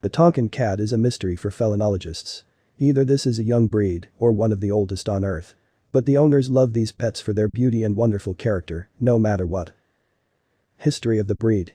The Tonkin cat is a mystery for felinologists. Either this is a young breed or one of the oldest on Earth. But the owners love these pets for their beauty and wonderful character, no matter what. History of the breed.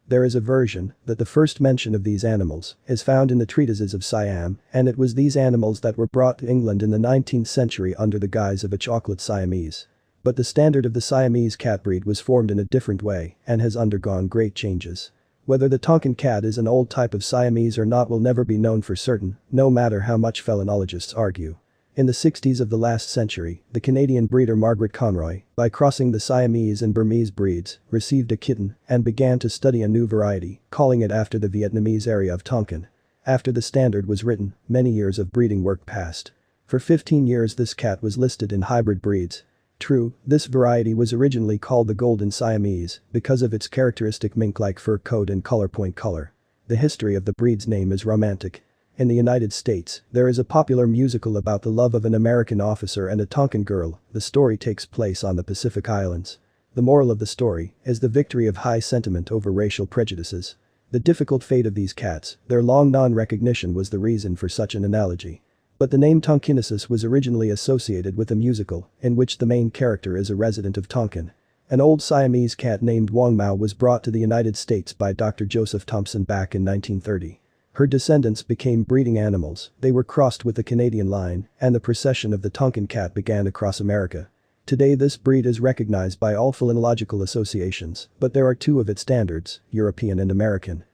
There is a version that the first mention of these animals is found in the treatises of Siam, and it was these animals that were brought to England in the 19th century under the guise of a chocolate Siamese. But the standard of the Siamese cat breed was formed in a different way and has undergone great changes. Whether the Tonkin cat is an old type of Siamese or not will never be known for certain, no matter how much felinologists argue. In the 60s of the last century, the Canadian breeder Margaret Conroy, by crossing the Siamese and Burmese breeds, received a kitten and began to study a new variety, calling it after the Vietnamese area of Tonkin. After the standard was written, many years of breeding work passed. For 15 years this cat was listed in hybrid breeds. True, this variety was originally called the Golden Siamese because of its characteristic mink-like fur coat and color-point color. The history of the breed's name is romantic. In the United States, there is a popular musical about the love of an American officer and a Tonkin girl. The story takes place on the Pacific Islands. The moral of the story is the victory of high sentiment over racial prejudices. The difficult fate of these cats, their long non-recognition was the reason for such an analogy. But the name Tonkinese was originally associated with a musical, in which the main character is a resident of Tonkin. An old Siamese cat named Wong Mao was brought to the United States by Dr. Joseph Thompson back in 1930. Her descendants became breeding animals, they were crossed with the Canadian line, and the procession of the Tonkin cat began across America. Today this breed is recognized by all phelinological associations, but there are two of its standards, European and American.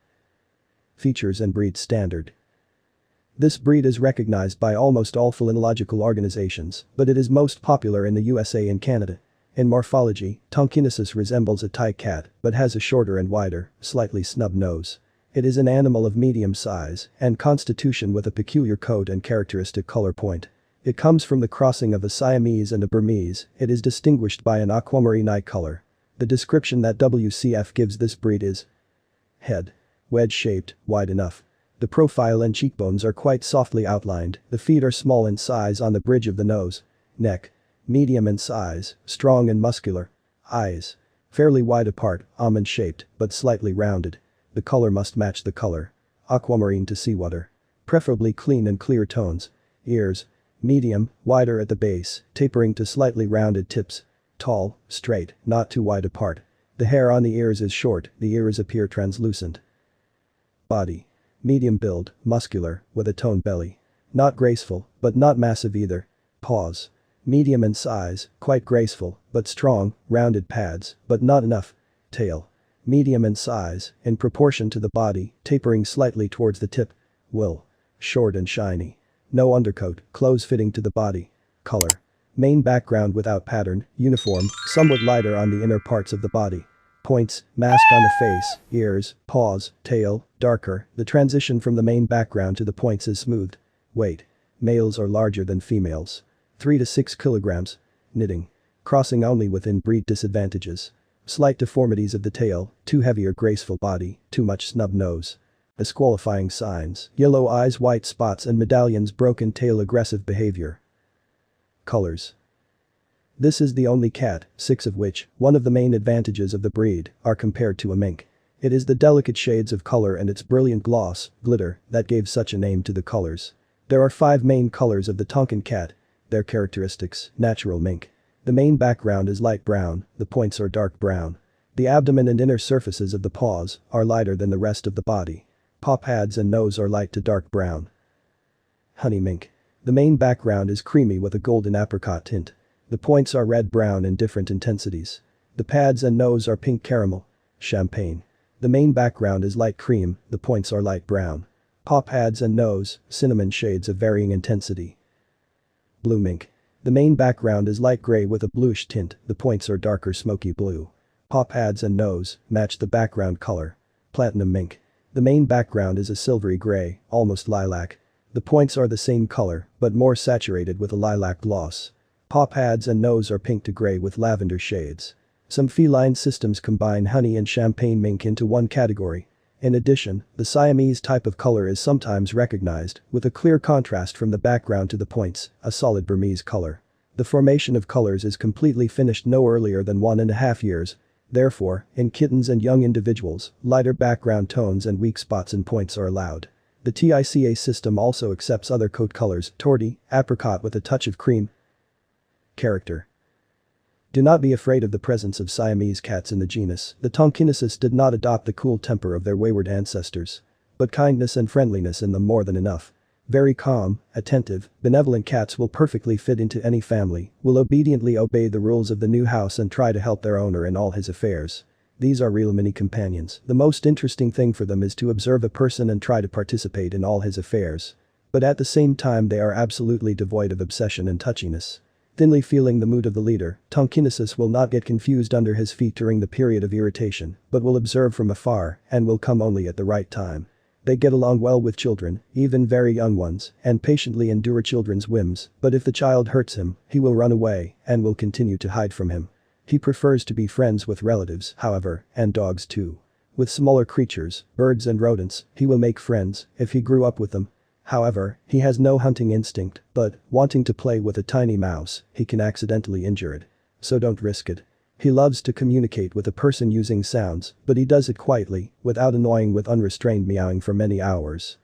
Features and breed standard. This breed is recognized by almost all phelinological organizations, but it is most popular in the USA and Canada. In morphology, Tonkinese resembles a Thai cat, but has a shorter and wider, slightly snubbed nose. It is an animal of medium size and constitution with a peculiar coat and characteristic color point. It comes from the crossing of a Siamese and a Burmese. It is distinguished by an aquamarine eye color. The description that WCF gives this breed is: head. Wedge-shaped, wide enough. The profile and cheekbones are quite softly outlined, the feet are small in size on the bridge of the nose. Neck. Medium in size, strong and muscular. Eyes. Fairly wide apart, almond-shaped, but slightly rounded. The color must match the color. Aquamarine to seawater. Preferably clean and clear tones. Ears. Medium, wider at the base, tapering to slightly rounded tips. Tall, straight, not too wide apart. The hair on the ears is short, the ears appear translucent. Body. Medium build, muscular, with a toned belly. Not graceful, but not massive either. Paws. Medium in size, quite graceful, but strong, rounded pads, but not enough. Tail. Medium in size, in proportion to the body, tapering slightly towards the tip. Wool. Short and shiny. No undercoat, clothes fitting to the body. Color. Main background without pattern, uniform, somewhat lighter on the inner parts of the body. Points, mask on the face, ears, paws, tail, darker. The transition from the main background to the points is smoothed. Weight. Males are larger than females. 3 to 6 kilograms. Knitting. Crossing only within breed disadvantages. Slight deformities of the tail, too heavy or graceful body, too much snub nose. Disqualifying signs, yellow eyes, white spots and medallions, broken tail, aggressive behavior. Colors. This is the only cat, 6 of which, one of the main advantages of the breed, are compared to a mink. It is the delicate shades of color and its brilliant gloss, glitter, that gave such a name to the colors. There are 5 main colors of the Tonkin cat. Their characteristics, natural mink. The main background is light brown, the points are dark brown. The abdomen and inner surfaces of the paws are lighter than the rest of the body. Paw pads and nose are light to dark brown. Honey mink. The main background is creamy with a golden apricot tint. The points are red-brown in different intensities. The pads and nose are pink caramel. Champagne. The main background is light cream, the points are light brown. Paw pads and nose, cinnamon shades of varying intensity. Blue mink. The main background is light gray with a bluish tint, the points are darker smoky blue. Paw pads and nose match the background color. Platinum mink. The main background is a silvery gray, almost lilac. The points are the same color, but more saturated with a lilac gloss. Paw pads and nose are pink to gray with lavender shades. Some feline systems combine honey and champagne mink into one category. In addition, the Siamese type of color is sometimes recognized, with a clear contrast from the background to the points, a solid Burmese color. The formation of colors is completely finished no earlier than 1.5 years. Therefore, in kittens and young individuals, lighter background tones and weak spots and points are allowed. The TICA system also accepts other coat colors, torty, apricot with a touch of cream. Character. Do not be afraid of the presence of Siamese cats in the genus. The Tonkinese did not adopt the cool temper of their wayward ancestors. But kindness and friendliness in them more than enough. Very calm, attentive, benevolent cats will perfectly fit into any family, will obediently obey the rules of the new house and try to help their owner in all his affairs. These are real mini companions. The most interesting thing for them is to observe a person and try to participate in all his affairs. But at the same time they are absolutely devoid of obsession and touchiness. Thinly feeling the mood of the leader, Tonkinese will not get confused under his feet during the period of irritation, but will observe from afar and will come only at the right time. They get along well with children, even very young ones, and patiently endure children's whims, but if the child hurts him, he will run away and will continue to hide from him. He prefers to be friends with relatives, however, and dogs too. With smaller creatures, birds and rodents, he will make friends if he grew up with them. However, he has no hunting instinct, but, wanting to play with a tiny mouse, he can accidentally injure it. So don't risk it. He loves to communicate with a person using sounds, but he does it quietly, without annoying with unrestrained meowing for many hours.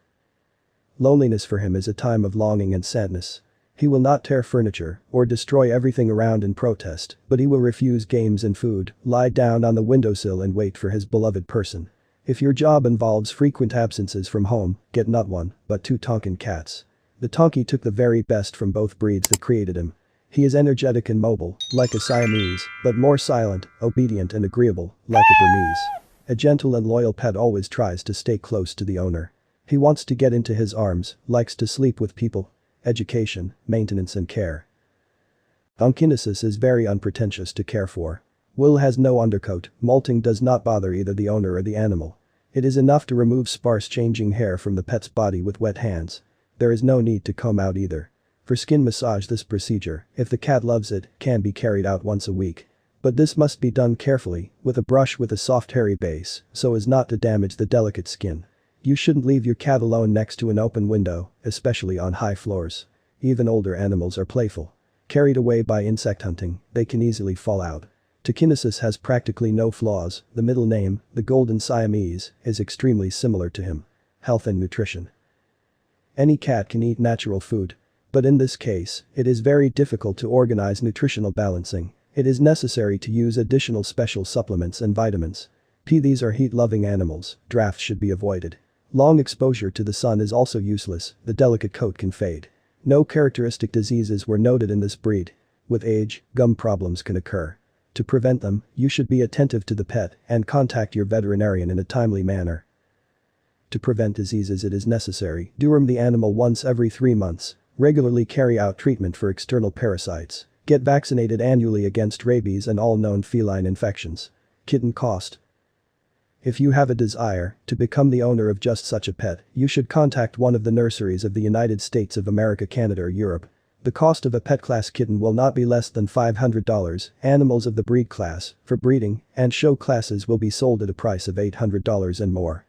Loneliness for him is a time of longing and sadness. He will not tear furniture or destroy everything around in protest, but he will refuse games and food, lie down on the windowsill and wait for his beloved person. If your job involves frequent absences from home, get not one, but 2 Tonkin cats. The Tonki took the very best from both breeds that created him. He is energetic and mobile, like a Siamese, but more silent, obedient and agreeable, like a Burmese. A gentle and loyal pet always tries to stay close to the owner. He wants to get into his arms, likes to sleep with people. Education, maintenance and care. Tonkinese is very unpretentious to care for. Wool has no undercoat, molting does not bother either the owner or the animal. It is enough to remove sparse changing hair from the pet's body with wet hands. There is no need to comb out either. For skin massage this procedure, if the cat loves it, can be carried out once a week. But this must be done carefully, with a brush with a soft hairy base, so as not to damage the delicate skin. You shouldn't leave your cat alone next to an open window, especially on high floors. Even older animals are playful. Carried away by insect hunting, they can easily fall out. Tonkinese has practically no flaws. The middle name, the Golden Siamese, is extremely similar to him. Health and nutrition. Any cat can eat natural food. But in this case, it is very difficult to organize nutritional balancing. It is necessary to use additional special supplements and vitamins. These are heat-loving animals, drafts should be avoided. Long exposure to the sun is also useless, the delicate coat can fade. No characteristic diseases were noted in this breed. With age, gum problems can occur. To prevent them, you should be attentive to the pet and contact your veterinarian in a timely manner. To prevent diseases it is necessary, deworm the animal once every 3 months. Regularly carry out treatment for external parasites. Get vaccinated annually against rabies and all known feline infections. Kitten cost. If you have a desire to become the owner of just such a pet, you should contact one of the nurseries of the United States of America, Canada or Europe. The cost of a pet class kitten will not be less than $500. Animals of the breed class, for breeding, and show classes will be sold at a price of $800 and more.